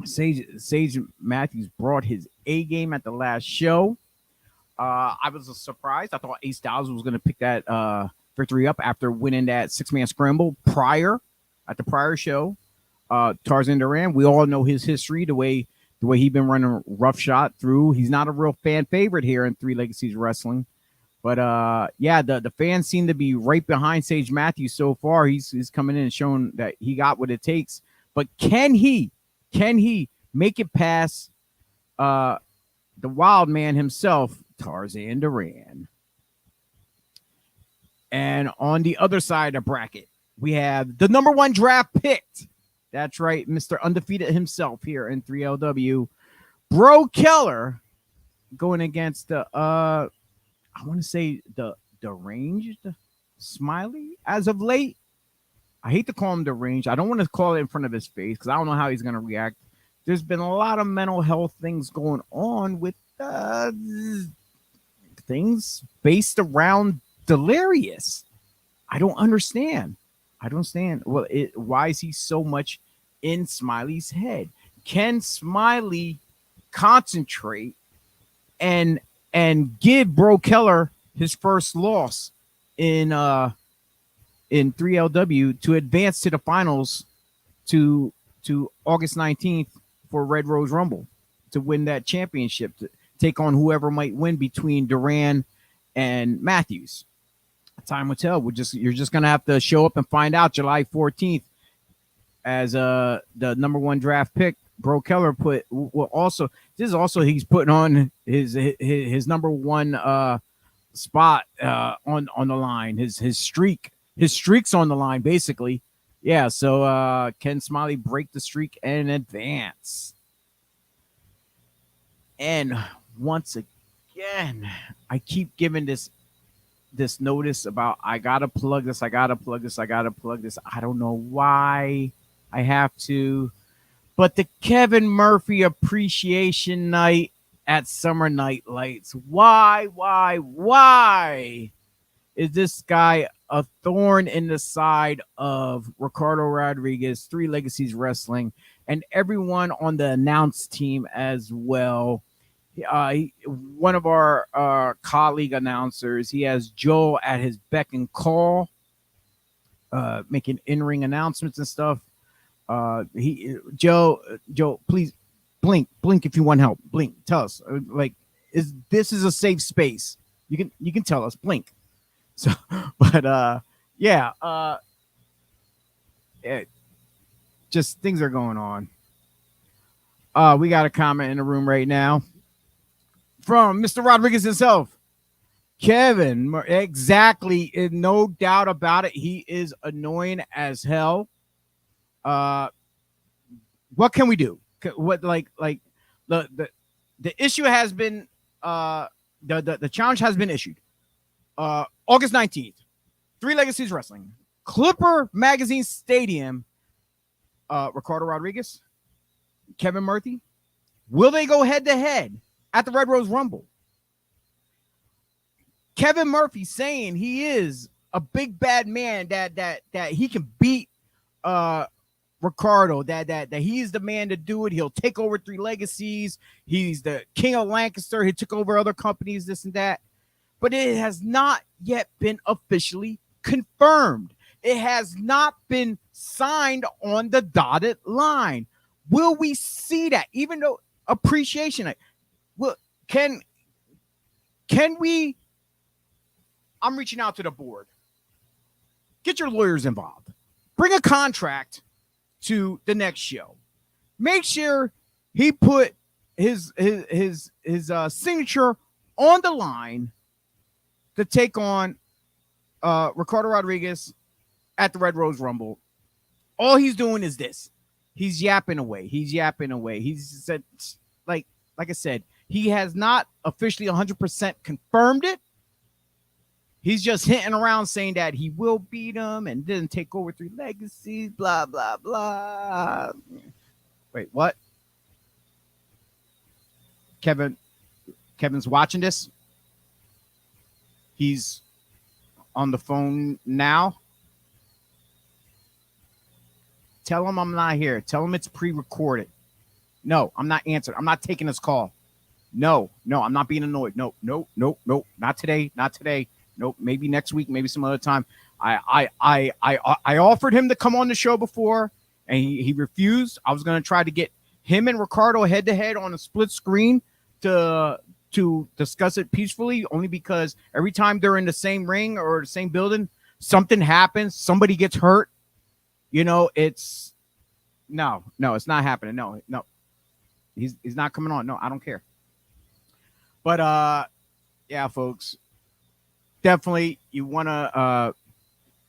Sage Matthews brought his A game at the last show. I was surprised. I thought Ace Styles was going to pick that victory up after winning that 6-man scramble at the prior show. Tarzan Duran, we all know his history, the way he's been running roughshod through. He's not a real fan favorite here in Three Legacies Wrestling. But the fans seem to be right behind Sage Matthews so far. He's coming in and showing that he got what it takes. But can he make it past the wild man himself, Tarzan Duran? And on the other side of the bracket, we have the number 1 draft picked. That's right, Mr. Undefeated himself here in 3LW, Bro Keller, going against the I want to say the deranged Smiley as of late. I hate to call him deranged. I don't want to call it in front of his face because I don't know how he's going to react. There's been a lot of mental health things going on with things based around Delirious. I don't understand. Well, why is he so much in Smiley's head? Can Smiley concentrate and give Bro Keller his first loss in 3LW to advance to the finals to August 19th for Red Rose Rumble to win that championship, to take on whoever might win between Duran and Matthews? Time will tell. You're just gonna have to show up and find out July 14th as the number 1 draft pick. Bro Keller he's putting on his number 1 spot on the line. His streak's on the line basically. Yeah, so can Smiley break the streak and advance? And once again, I keep giving this notice about I gotta plug this. I don't know why I have to. But the Kevin Murphy Appreciation Night at Summer Night Lights. Why is this guy a thorn in the side of Ricardo Rodriguez, Three Legacies Wrestling, and everyone on the announce team as well? One of our colleague announcers, he has Joel at his beck and call, making in-ring announcements and stuff. Joe, please blink if you want help. Blink, tell us. This is a safe space? You can tell us. Blink. So, but just things are going on. We got a comment in the room right now from Mr. Rodriguez himself, Kevin. Exactly, no doubt about it. He is annoying as hell. What can we do? What the issue has been the challenge has been issued. August 19th, Three Legacies Wrestling, Clipper Magazine Stadium. Ricardo Rodriguez, Kevin Murphy, will they go head to head at the Red Rose Rumble? Kevin Murphy saying he is a big bad man that he can beat Ricardo, that he's the man to do it. He'll take over Three Legacies. He's the king of Lancaster. He took over other companies, this and that. But it has not yet been officially confirmed. It has not been signed on the dotted line. Will we see that? Even though appreciation, well, can we? I'm reaching out to the board. Get your lawyers involved. Bring a contract to the next show. Make sure he put his signature on the line to take on Ricardo Rodriguez at the Red Rose Rumble. All he's doing is this. He's yapping away. He's said, like I said, he has not officially 100% confirmed it. He's just hinting around saying that he will beat him and then take over Three Legacies, blah, blah, blah. Wait, what? Kevin's watching this. He's on the phone now. Tell him I'm not here. Tell him it's pre-recorded. No, I'm not answering. I'm not taking this call. No, I'm not being annoyed. No. Not today. Nope. Maybe next week. Maybe some other time. I offered him to come on the show before, and he refused. I was going to try to get him and Ricardo head to head on a split screen to discuss it peacefully. Only because every time they're in the same ring or the same building, something happens. Somebody gets hurt. It's no, it's not happening. No. He's not coming on. No, I don't care. But yeah, folks. Definitely, you want to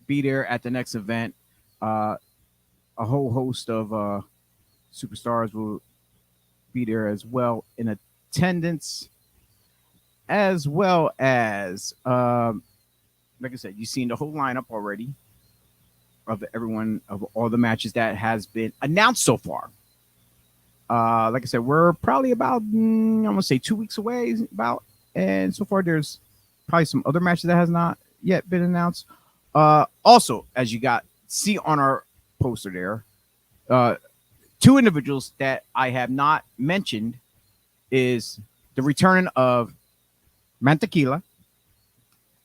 be there at the next event. A whole host of superstars will be there as well in attendance, as well as, like I said, you've seen the whole lineup already of everyone, of all the matches that has been announced so far. Like I said, we're probably about, I'm going to say 2 weeks away, and so far there's probably some other matches that has not yet been announced. Also, as you see on our poster there, two individuals that I have not mentioned is the return of Mantequilla,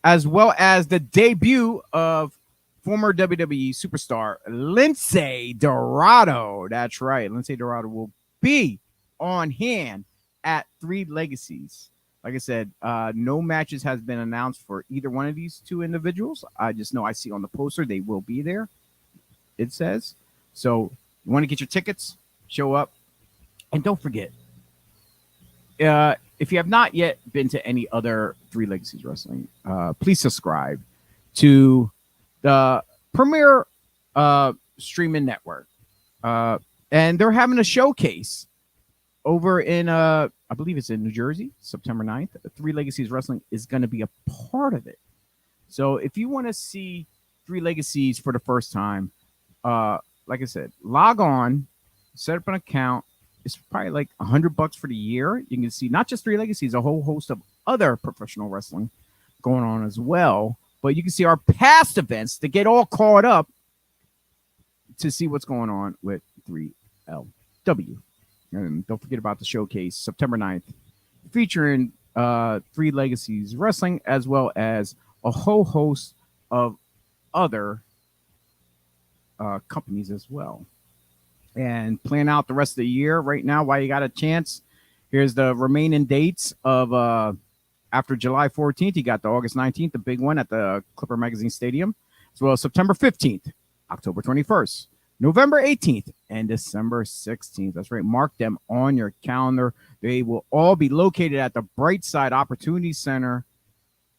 as well as the debut of former WWE superstar Lince Dorado. That's right. Lince Dorado will be on hand at Three Legacies. Like I said, no matches has been announced for either one of these two individuals. I just know I see on the poster they will be there. It says. So you want to get your tickets, show up. And don't forget, if you have not yet been to any other Three Legacies Wrestling, please subscribe to the premier streaming network. And they're having a showcase over in, I believe it's in New Jersey, September 9th. Three Legacies Wrestling is going to be a part of it. So if you want to see Three Legacies for the first time, like I said, log on, set up an account. It's probably like $100 for the year. You can see not just Three Legacies, a whole host of other professional wrestling going on as well. But you can see our past events to get all caught up to see what's going on with 3LW. And don't forget about the showcase September 9th, featuring Three Legacies Wrestling, as well as a whole host of other companies as well. And plan out the rest of the year right now while you got a chance. Here's the remaining dates of after July 14th. You got the August 19th, the big one at the Clipper Magazine Stadium, as well as September 15th, October 21st, November 18th, and December 16th. That's right. Mark them on your calendar. They will all be located at the Brightside Opportunity Center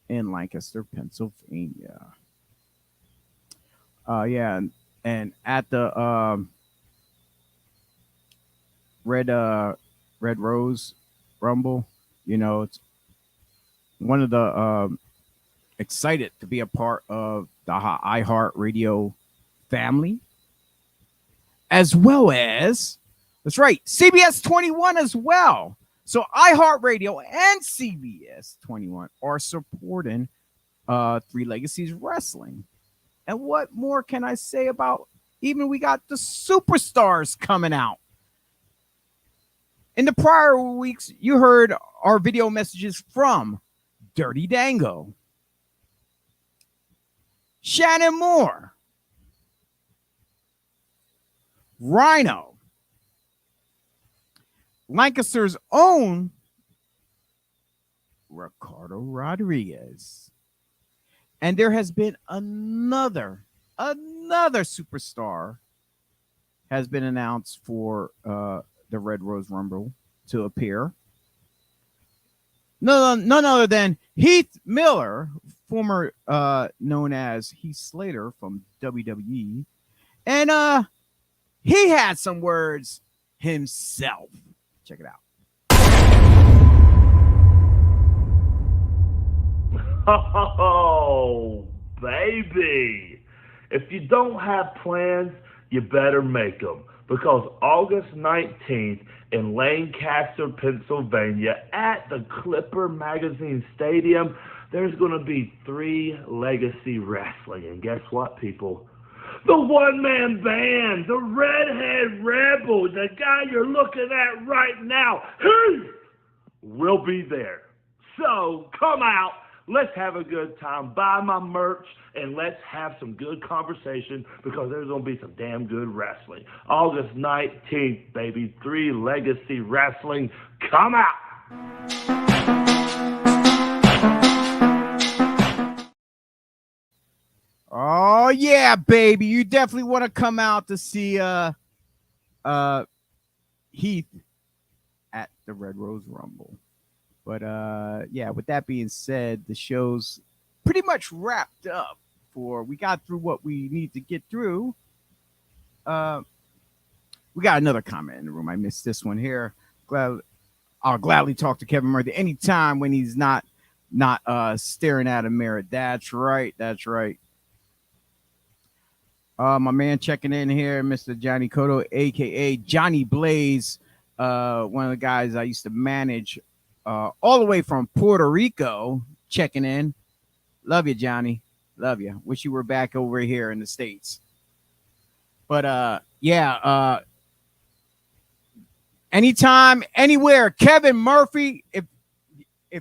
in Lancaster, Pennsylvania. Yeah, and at the Red Rose Rumble, it's one of the excited to be a part of the iHeartRadio family, as well as, that's right, CBS 21 as well. So iHeartRadio and CBS 21 are supporting Three Legacies Wrestling. And what more can I say about even we got the superstars coming out? In the prior weeks, you heard our video messages from Dirty Dango, Shannon Moore, Rhino, Lancaster's own Ricardo Rodriguez. And there has been another superstar has been announced for the Red Rose Rumble to appear. None other than Heath Miller, former known as Heath Slater from WWE. And he had some words himself. Check it out. Oh, baby. If you don't have plans, you better make them. Because August 19th in Lancaster, Pennsylvania, at the Clipper Magazine Stadium, there's going to be Three Legacy Wrestling. And guess what, people? The one-man band, the Redhead Rebel, the guy you're looking at right now, he will be there. So come out. Let's have a good time. Buy my merch, and let's have some good conversation because there's going to be some damn good wrestling. August 19th, baby. Three Legacy Wrestling. Come out. Oh, yeah, baby. You definitely want to come out to see Heath at the Red Rose Rumble. But yeah, with that being said, the show's pretty much wrapped up. We got through what we need to get through. We got another comment in the room. I missed this one here. I'll gladly talk to Kevin Murphy anytime when he's not staring at a mirror. That's right. That's right. My man checking in here, Mr. Johnny Cotto, aka Johnny Blaze, one of the guys I used to manage. All the way from Puerto Rico, checking in. Love you, Johnny. Love you. Wish you were back over here in the States. But yeah, anytime, anywhere, Kevin Murphy. If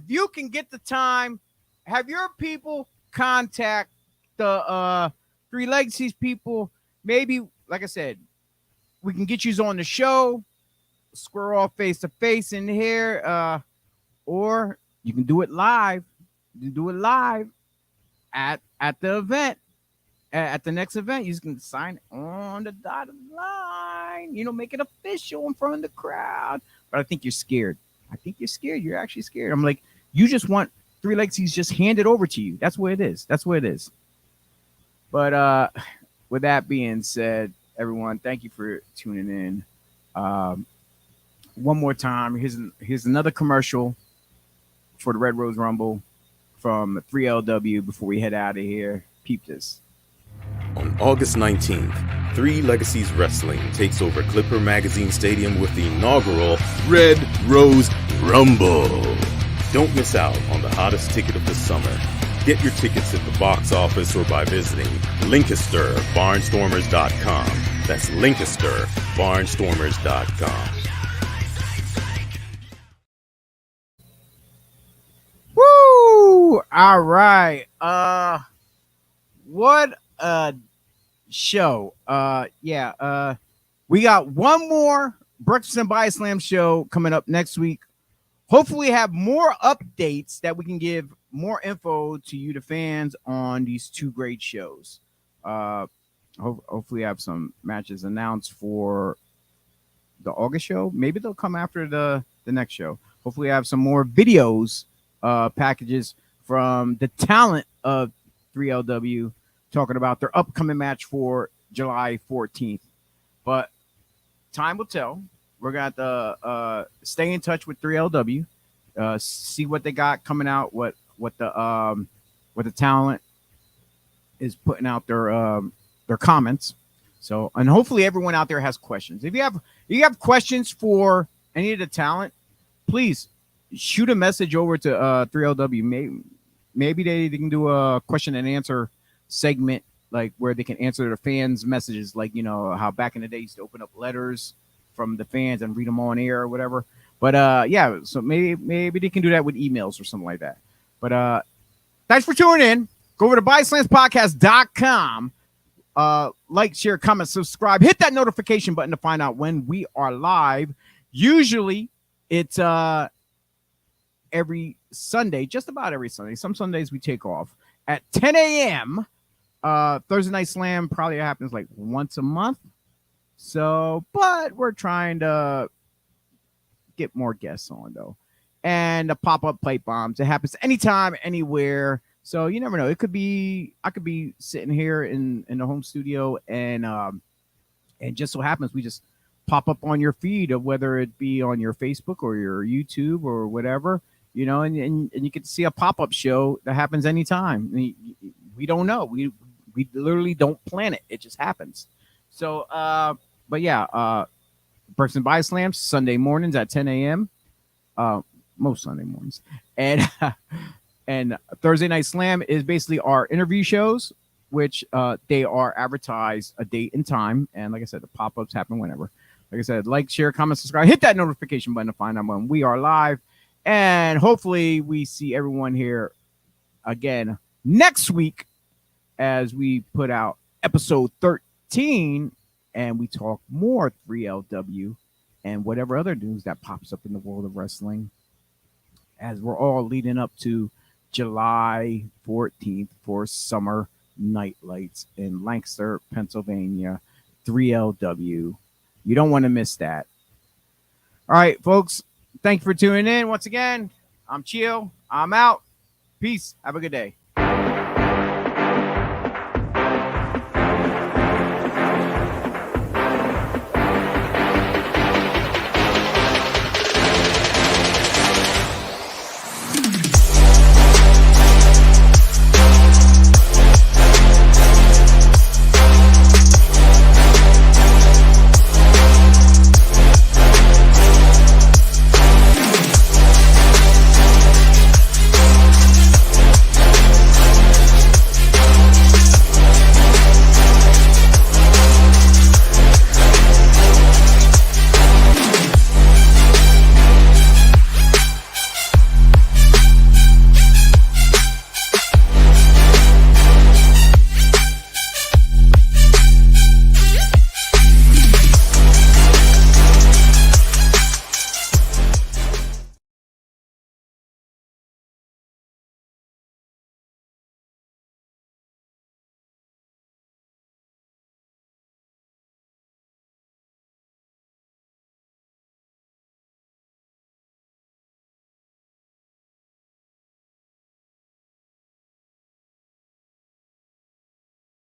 you can get the time, have your people contact the Three Legacies people. Maybe, like I said, we can get you on the show, square off face to face in here. Or you can do it live. You can do it live at the event. At the next event, you can sign on the dotted line. Make it official in front of the crowd. But I think you're scared. You're actually scared. I'm like, you just want Three Legacies just handed over to you. That's what it is. But with that being said, everyone, thank you for tuning in. One more time, here's another commercial for the Red Rose Rumble from 3LW before we head out of here. Peep this. On August 19th, Three Legacies Wrestling takes over Clipper Magazine Stadium with the inaugural Red Rose Rumble. Don't miss out on the hottest ticket of the summer. Get your tickets at the box office or by visiting LancasterBarnstormers.com. That's LancasterBarnstormers.com. Woo! All right. What a show. Yeah. We got one more Breakfast and BodySlams show coming up next week. Hopefully have more updates that we can give more info to you, the fans, on these two great shows. Hopefully have some matches announced for the August show. Maybe they'll come after the next show. Hopefully have some more videos, packages from the talent of 3LW talking about their upcoming match for July 14th. But time will tell. We're going to stay in touch with 3LW, see what they got coming out, what the talent is putting out their comments. So, and hopefully everyone out there has questions. If you have questions for any of the talent, please shoot a message over to 3LW. maybe they can do a question and answer segment, like where they can answer the fans' messages, like how back in the day used to open up letters from the fans and read them on air or whatever. But yeah, so maybe they can do that with emails or something like that. But thanks for tuning in. Go over to BodySlamsPodcast.com. Like, share, comment, subscribe. Hit that notification button to find out when we are live. Usually, it's every Sunday, just about every Sunday. Some Sundays we take off at 10 a.m. Thursday Night Slam probably happens like once a month. So, but we're trying to get more guests on though. And the pop-up plate bombs. It happens anytime, anywhere. So you never know. I could be sitting here in the home studio, and just so happens we just pop up on your feed, of whether it be on your Facebook or your YouTube or whatever, and you get to see a pop-up show that happens anytime. We don't know. We literally don't plan it. It just happens. So, but yeah, Burks and BodySlams Sunday mornings at 10 a.m. Most Sunday mornings, and and Thursday Night Slam is basically our interview shows, which they are advertised a date and time. And like I said, the pop-ups happen whenever. Like I said, like, share, comment, subscribe, hit that notification button to find out when we are live. And hopefully we see everyone here again next week as we put out episode 13 and we talk more 3LW and whatever other news that pops up in the world of wrestling, as we're all leading up to July 14th for Summer Night Lights in Lancaster, Pennsylvania, 3LW. You don't want to miss that. All right, folks. Thank you for tuning in once again. I'm Chio. I'm out. Peace. Have a good day.